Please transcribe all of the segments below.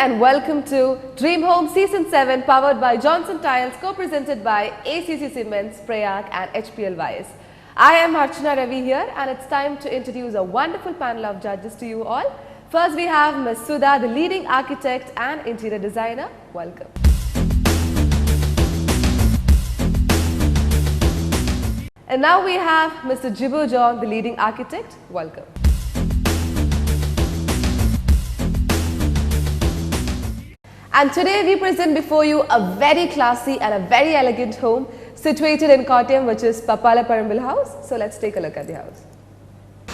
and welcome to Dream Home Season 7 powered by Johnson Tiles, co-presented by ACC Cements, Prayag and HPL Wise. I am Archana Ravi here and it's time to introduce a wonderful panel of judges to you all. First we have Ms. Sudha, the leading architect and interior designer. Welcome. And now we have Mr. Jibu John, the leading architect. Welcome. And today we present before you a very classy and a very elegant home situated in Kottayam, which is Papalaparambil house. So let's take a look at the house.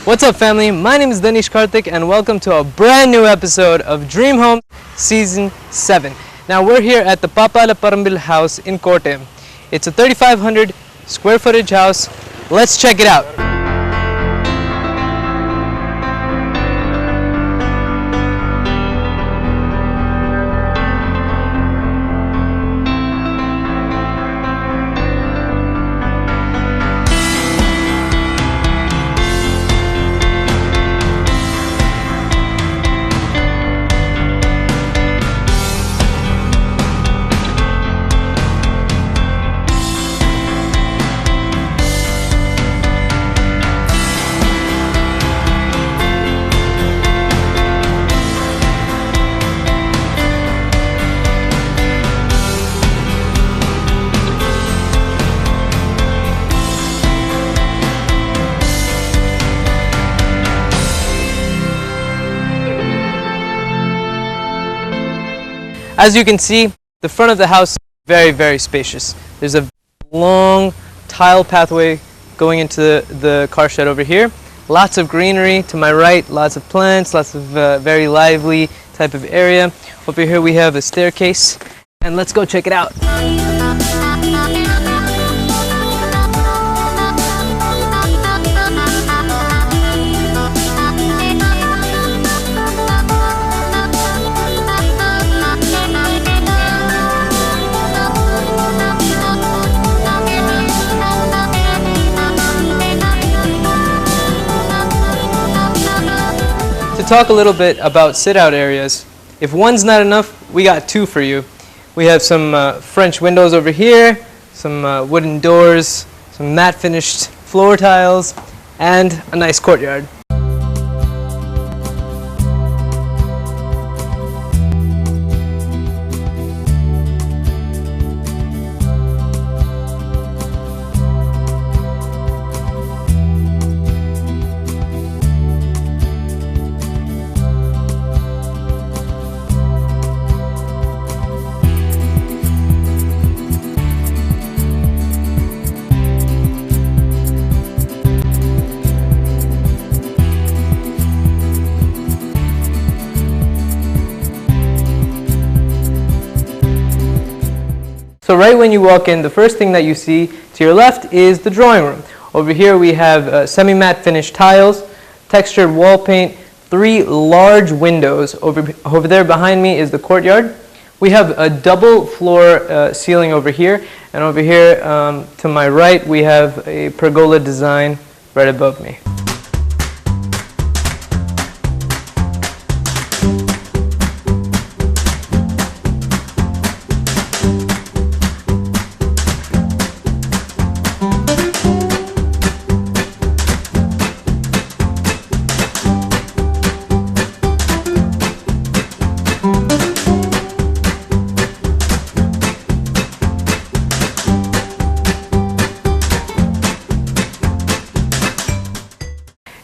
What's up, family? My name is Danish Karthik and welcome to a brand new episode of Dream Home Season 7. Now we're here at the Papalaparambil house in Kottayam. It's a 3,500 square footage house. Let's check it out. As you can see, the front of the house is very spacious. There's a long tile pathway going into the car shed over here. Lots of greenery to my right, lots of plants, lots of very lively type of area. Over here we have a staircase, and let's go check it out. To talk a little bit about sit-out areas, if one's not enough, we got two for you. We have some French windows over here, some wooden doors, some matte finished floor tiles, and a nice courtyard. So right when you walk in, the first thing that you see to your left is the drawing room. Over here we have semi-matte finished tiles, textured wall paint, 3 large windows. Over there behind me is the courtyard. We have a double floor ceiling over here, and over here to my right we have a pergola design right above me.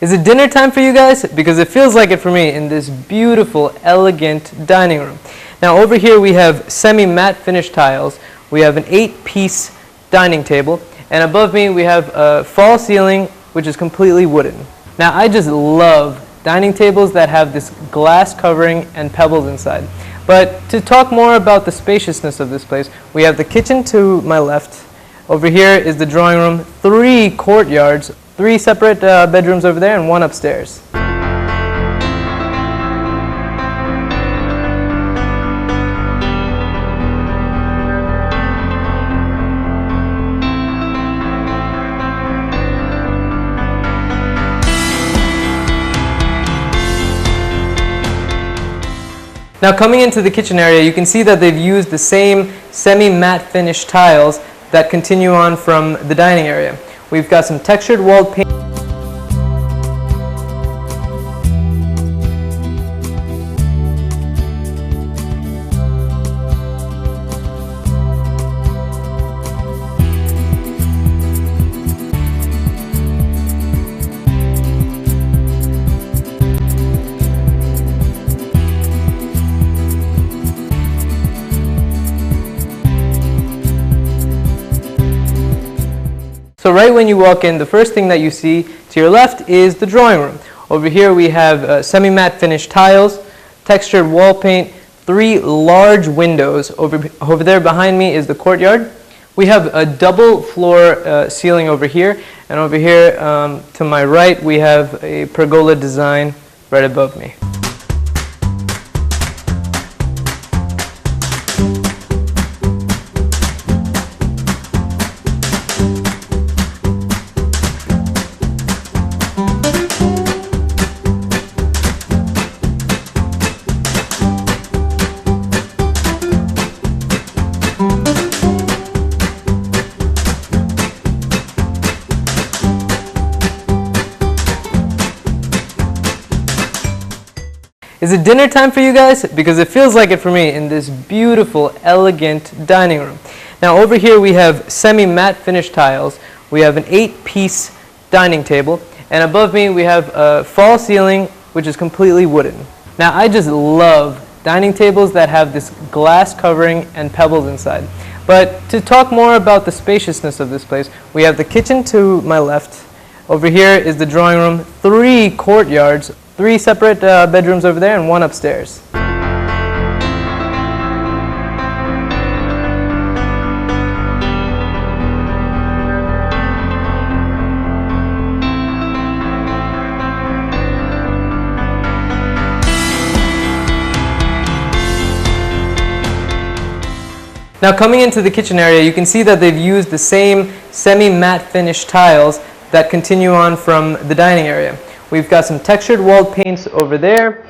Is it dinner time for you guys? Because it feels like it for me in this beautiful, elegant dining room. Now over here we have semi-matte finished tiles. We have an 8-piece dining table. And above me we have a fall ceiling, which is completely wooden. Now I just love dining tables that have this glass covering and pebbles inside. But to talk more about the spaciousness of this place, we have the kitchen to my left. Over here is the drawing room, 3 courtyards, 3 separate bedrooms over there and 1 upstairs. Now coming into the kitchen area, you can see that they've used the same semi-matte finish tiles that continue on from the dining area. We've got some textured wall paint. So right when you walk in, the first thing that you see to your left is the drawing room. Over here we have semi-matte finished tiles, textured wall paint, 3 large windows. Over there behind me is the courtyard. We have a double floor ceiling over here, and over here to my right we have a pergola design right above me. Is it dinner time for you guys? Because it feels like it for me in this beautiful, elegant dining room. Now over here we have semi-matte finished tiles. We have an 8-piece dining table, and above me we have a fall ceiling which is completely wooden. Now I just love dining tables that have this glass covering and pebbles inside. But to talk more about the spaciousness of this place, we have the kitchen to my left. Over here is the drawing room, 3 courtyards, 3 separate bedrooms over there and 1 upstairs. Now coming into the kitchen area, you can see that they've used the same semi-matte finish tiles that continue on from the dining area. We've got some textured wall paints over there.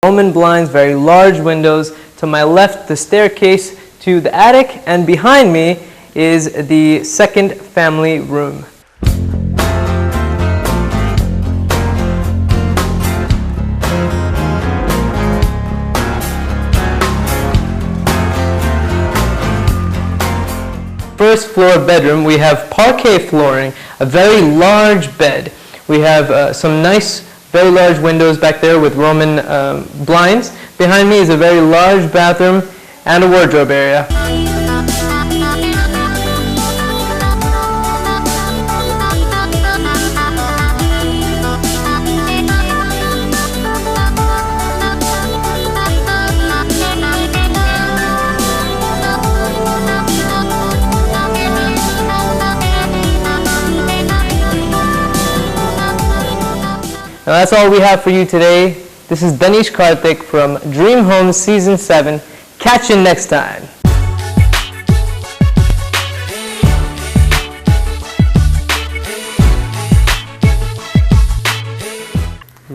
Roman blinds, very large windows. To my left, the staircase to the attic, and behind me is the second family room. First floor bedroom, we have parquet flooring, a very large bed. We have some nice very large windows back there with Roman blinds. Behind me is a very large bathroom and a wardrobe area. Now that's all we have for you today. This is Danish Karthik from Dream Homes Season 7. Catch you next time.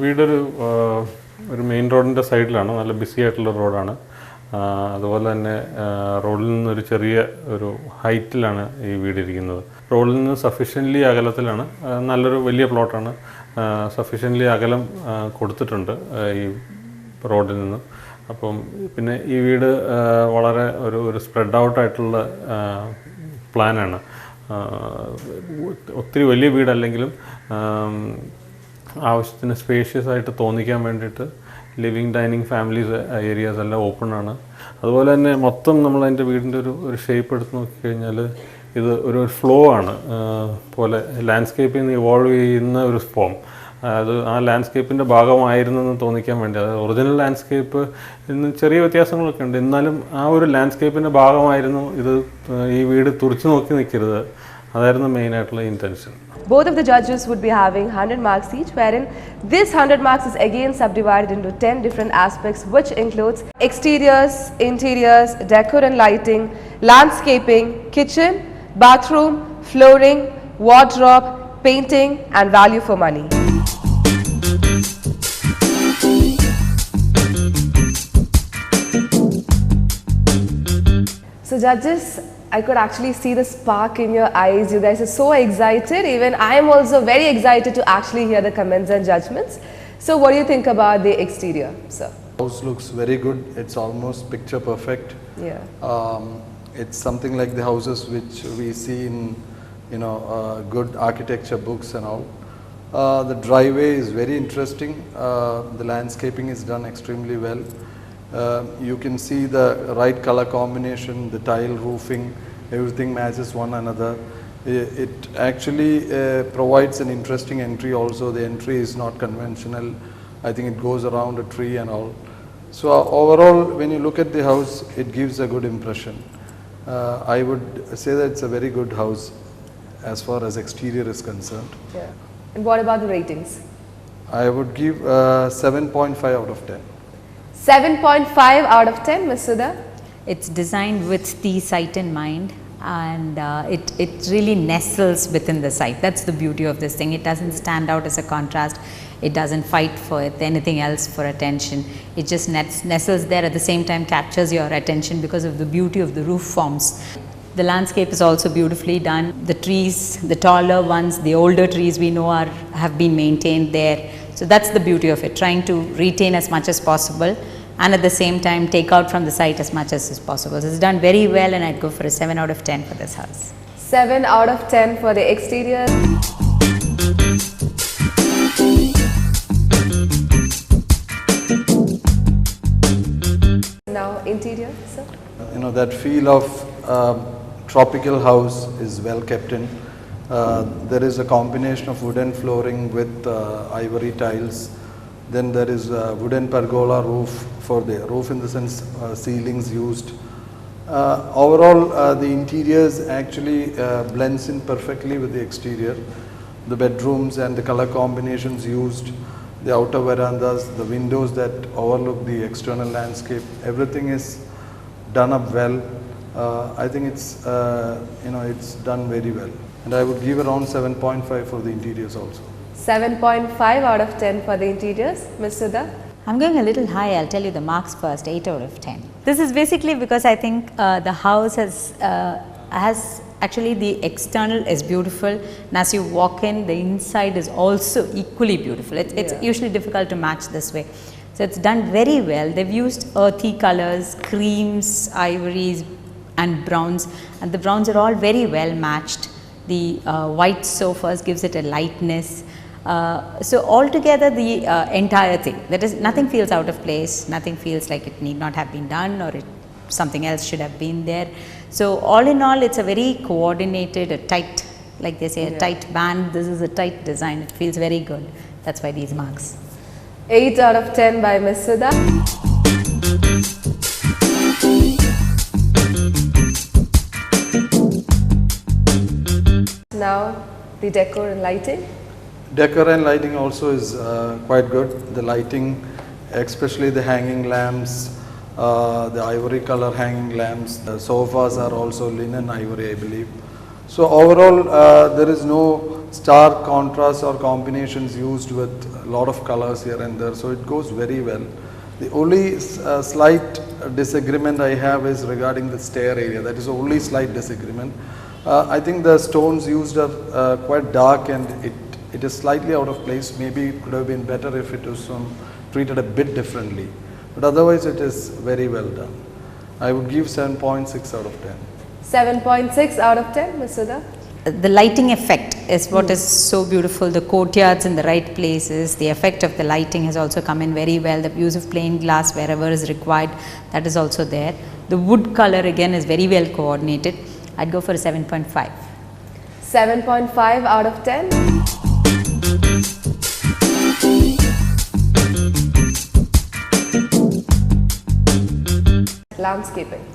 വീടൊരു main റോഡിൻ്റെ സൈഡിലാണ്, നല്ല BC ആയിട്ടുള്ള റോഡാണ്. അതുപോലെ തന്നെ റോഡിൽ നിന്നൊരു ചെറിയ ഒരു ഹൈറ്റിലാണ് ഈ വീടിരിക്കുന്നത്. റോഡിൽ നിന്ന് സഫീഷ്യൻ്റ്ലി അകലത്തിലാണ്, നല്ലൊരു വലിയ പ്ലോട്ടാണ്. സഫീഷ്യൻ്റ്ലി അകലം കൊടുത്തിട്ടുണ്ട് ഈ റോഡിൽ നിന്ന്. അപ്പം പിന്നെ ഈ വീട് വളരെ ഒരു സ്പ്രെഡ് ഔട്ടായിട്ടുള്ള പ്ലാനാണ്. ഒത്തിരി വലിയ വീടല്ലെങ്കിലും ആവശ്യത്തിന് സ്പേഷ്യസ് ആയിട്ട് തോന്നിക്കാൻ വേണ്ടിയിട്ട് ലിവിങ് ഡൈനിങ് ഫാമിലീസ് ഏരിയാസ് എല്ലാം ഓപ്പൺ ആണ്. അതുപോലെ തന്നെ മൊത്തം നമ്മൾ അതിൻ്റെ വീടിൻ്റെ ഒരു ഷേപ്പ് എടുത്ത് നോക്കിക്കഴിഞ്ഞാൽ ഇത് ഒരു ഫ്ലോ ആണ് പോലെ ലാൻഡ്സ്കേപ്പിൽ നിന്ന് ഇവോൾവ് ചെയ്യുന്ന ഒരു ഫോം. അത് ആ ലാൻഡ്സ്കേപ്പിൻ്റെ ഭാഗമായിരുന്നെന്ന് തോന്നിക്കാൻ വേണ്ടി. അത് ഒറിജിനൽ ലാൻഡ്സ്കേപ്പ് ഇന്ന് ചെറിയ വ്യത്യാസങ്ങളൊക്കെ ഉണ്ട്, എന്നാലും ആ ഒരു ലാൻഡ്സ്കേപ്പിൻ്റെ ഭാഗമായിരുന്നു ഇത്. ഈ വീട് തുറച്ചു നോക്കി നിൽക്കരുത്, അതായിരുന്നു മെയിനായിട്ടുള്ള intention. Both of the judges would be having 100 marks each, wherein this 100 marks is again subdivided into 10 different aspects, which includes exteriors, interiors, decor and lighting, landscaping, kitchen, bathroom, flooring, wardrobe, painting and value for money. So judges, I could actually see the spark in your eyes. You guys are so excited. Even I am also very excited to actually hear the comments and judgments. So what do you think about the exterior, sir? House looks very good. It's almost picture perfect. Yeah. It's something like the houses which we see in, good architecture books and all. The driveway is very interesting. The landscaping is done extremely well. You can see the right color combination, the tile roofing, everything matches one another. It actually provides an interesting entry also. The entry is not conventional. I think it goes around a tree and all. So overall, when you look at the house, it gives a good impression. I would say that it's a very good house as far as exterior is concerned. Yeah. And what about the ratings? I would give 7.5 out of 10. 7.5 out of 10, Ms. Sudha. It's designed with the site in mind, and it really nestles within the site. That's the beauty of this thing. It doesn't stand out as a contrast. It doesn't fight for anything else for attention. It just nestles there, at the same time captures your attention because of the beauty of the roof forms. The landscape is also beautifully done. The trees, the taller ones, the older trees we know have been maintained there. So that's the beauty of it, trying to retain as much as possible and at the same time take out from the site as much as is possible. So it's done very well, and I'd go for a 7 out of 10 for this house. 7 out of 10 for the exterior. Now interior, sir. That feel of tropical house is well kept in. There is a combination of wooden flooring with ivory tiles. Then there is a wooden pergola roof, for the roof in the sense ceilings used. Overall, the interiors actually blends in perfectly with the exterior. The bedrooms and the color combinations used, the outer verandas, the windows that overlook the external landscape, everything is done up well. I think it's done very well. And I would give around 7.5 for the interiors also. 7.5 out of 10 for the interiors. Ms. Sudha? I'm going a little high. I'll tell you the marks first. 8 out of 10. This is basically because I think the house has actually, the external is beautiful, and as you walk in, the inside is also equally beautiful. It's usually difficult to match this way. So it's done very well. They've used earthy colors, creams, ivories and browns, and the browns are all very well matched. The white sofas gives it a lightness. So altogether, the entire thing, that is, nothing feels out of place, nothing feels like it need not have been done or something else should have been there. So all in all, it's a very coordinated, a tight, like they say, a tight band. This is a tight design. It feels very good. That's why these marks. 8 out of 10 by Ms. Sudha. Now the decor and lighting. Decor and lighting also is quite good. The lighting, especially the hanging lamps, the ivory color hanging lamps, the sofas are also linen ivory, I believe. So overall, there is no stark contrast or combinations used with a lot of colors here and there, so it goes very well. The only slight disagreement I have is regarding the stair area. That is the only slight disagreement. I think the stones used are quite dark, and it is slightly out of place. Maybe it could have been better if it was treated a bit differently. But otherwise, it is very well done. I would give 7.6 out of 10. 7.6 out of 10, Ms. Sudha. The lighting effect is what is so beautiful. The courtyards in the right places, the effect of the lighting has also come in very well. The use of plain glass wherever is required, that is also there. The wood color again is very well coordinated. I'd go for a 7.5. 7.5 out of 10. Landscaping.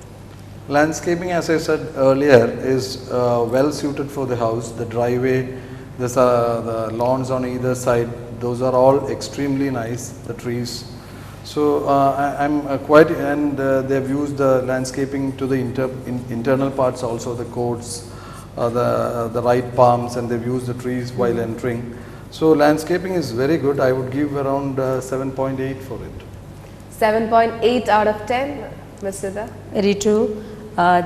Landscaping, as I said earlier, is well suited for the house. The driveway, the lawns on either side, those are all extremely nice, the trees. So I'm quite, and they've used the landscaping to the internal parts also, the courts, the right palms, and they've used the trees while entering. So landscaping is very good. I would give around 7.8 for it. 7.8 out of 10, Ms. Siddha. Very true.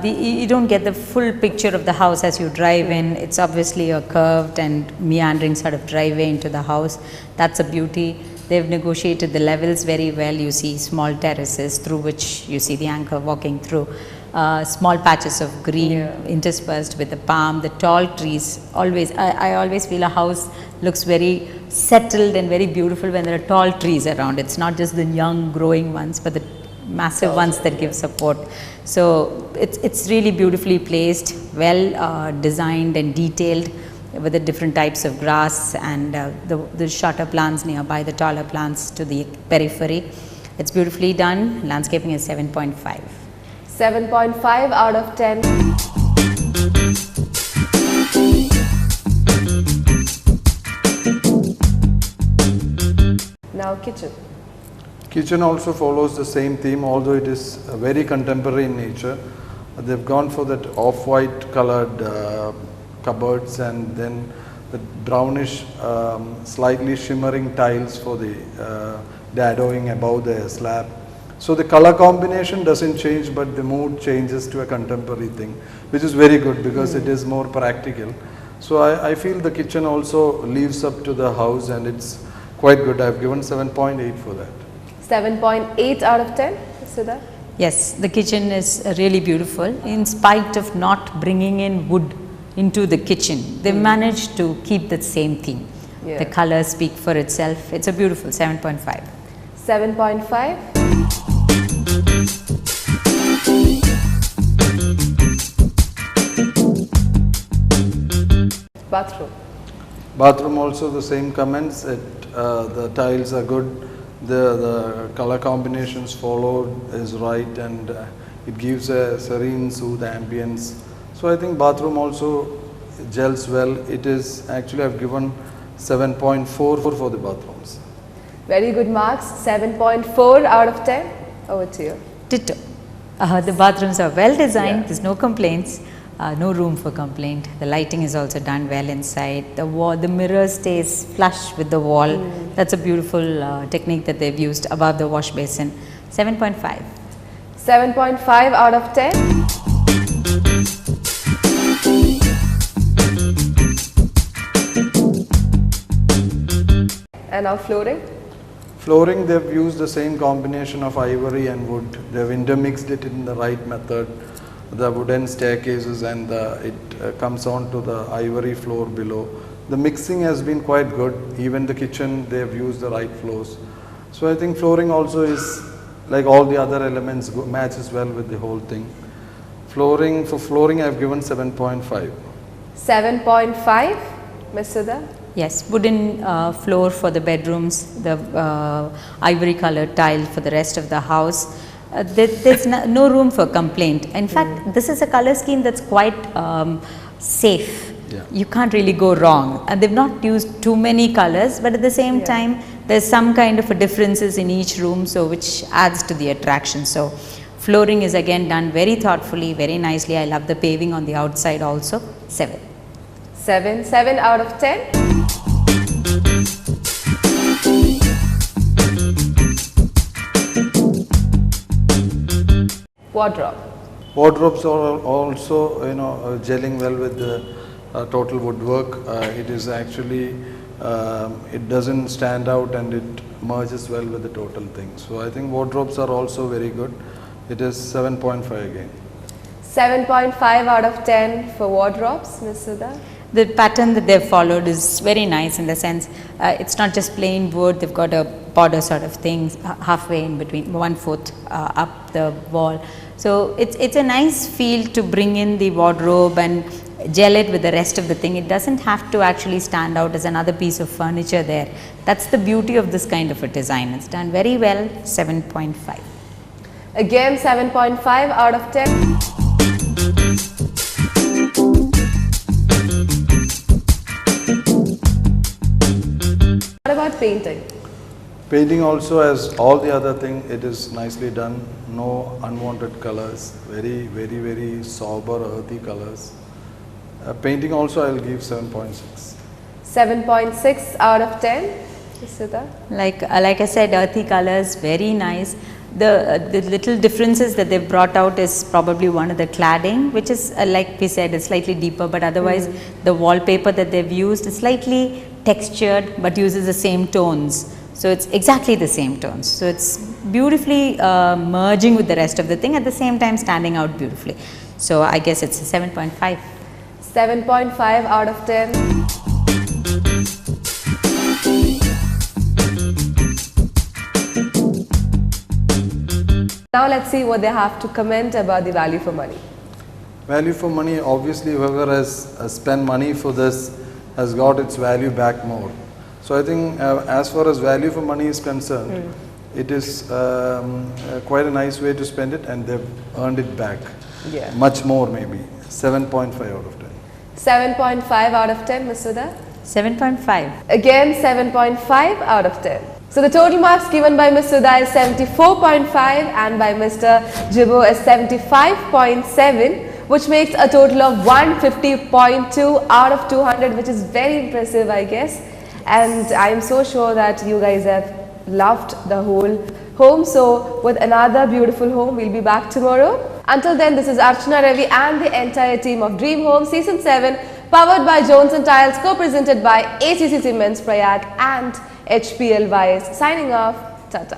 You don't get the full picture of the house as you drive in. It's obviously a curved and meandering sort of driveway into the house. That's a beauty. They've negotiated the levels very well. You see small terraces through which you see the anchor walking through. Small patches of green interspersed with the palm, the tall trees. Always, I always feel a house looks very settled and very beautiful when there are tall trees around. It's not just the young growing ones, but the massive ones that give support. So it's really beautifully placed, well designed and detailed with the different types of grass and the shorter plants nearby, the taller plants to the periphery. It's beautifully done. Landscaping is 7.5. 7.5 out of 10. Now kitchen. Kitchen also follows the same theme, although it is very contemporary in nature. They've gone for that off-white colored cupboards, and then the brownish, slightly shimmering tiles for the dadoing above the slab. So the color combination doesn't change, but the mood changes to a contemporary thing, which is very good because it is more practical. So I feel the kitchen also lives up to the house, and it's quite good. I've given 7.8 for that. 7.8 out of 10, Siddha. Yes, the kitchen is really beautiful. In spite of not bringing in wood into the kitchen, they managed to keep the same theme. The colors speak for itself. It's a beautiful 7.5. 7.5. Bathroom. Bathroom also the same comments. The tiles are good. The color combinations followed is right, and it gives a serene, soothe ambience. So I think bathroom also gels well. It is actually, I've given 7.4 for the bathrooms. Very good marks. 7.4 out of 10. Over to you. Ditto. The bathrooms are well designed. There's no complaints. No room for complaint. The lighting is also done well inside. The wall, the mirror stays flush with the wall. That's a beautiful technique that they've used above the wash basin. 7.5. 7.5 out of 10. And now flooring. Flooring, they've used the same combination of ivory and wood. They've intermixed it in the right method. The wooden staircases, and it comes on to the ivory floor below. The mixing has been quite good. Even the kitchen, they have used the right floors. So I think flooring also is, like all the other elements, matches well with the whole thing. Flooring, for flooring I have given 7.5. 7.5, Ms. Siddha? Yes, wooden floor for the bedrooms, the ivory colored tile for the rest of the house. There's no room for complaint. In fact, this is a color scheme that's quite safe. You can't really go wrong. And they've not used too many colors, but at the same time, there's some kind of a differences in each room, so which adds to the attraction. So flooring is again done very thoughtfully, very nicely. I love the paving on the outside also. 7. 7 out of 10. Wardrobe. Wardrobes are also, gelling well with the total woodwork. It is actually, it doesn't stand out, and it merges well with the total thing. So I think wardrobes are also very good. It is 7.5 again. 7.5 out of 10 for wardrobes, Ms. Siddha. The pattern that they've followed is very nice in the sense, it's not just plain wood, they've got a border sort of thing halfway in between, 1/4 up the wall. So it's a nice feel to bring in the wardrobe and gel it with the rest of the thing. It doesn't have to actually stand out as another piece of furniture there. That's the beauty of this kind of a design. It's done very well. 7.5. Again 7.5 out of 10. What about painting? Painting also, as all the other thing, it is nicely done. No unwanted colors. Very sober, earthy colors. Painting also, I will give 7.6. 7.6 out of 10. Sudha? Like I said, earthy colors, very nice. The little differences that they've brought out is probably one of the cladding, which is like we said, is slightly deeper, but otherwise the wallpaper that they've used is slightly textured but uses the same tones. So it's exactly the same tones. So it's beautifully merging with the rest of the thing, at the same time standing out beautifully. So I guess it's a 7.5. 7.5 out of 10. Now let's see what they have to comment about the value for money. Value for money, obviously whoever has spent money for this has got its value back more. So I think as far as value for money is concerned, it is quite a nice way to spend it, and they've earned it back. Yeah. Much more maybe. 7.5 out of 10. 7.5 out of 10, Ms. Sudha? 7.5. Again 7.5 out of 10. So the total marks given by Ms. Sudha is 74.5 and by Mr. Jibbo is 75.7, which makes a total of 150.2 out of 200, which is very impressive, I guess. And I am so sure that you guys have loved the whole home. So with another beautiful home, we'll be back tomorrow. Until then, this is Archana Ravi and the entire team of Dream Home Season 7, powered by Johnson Tiles, co-presented by ACC Cements Prayag and HPL Wise. Signing off, Tata.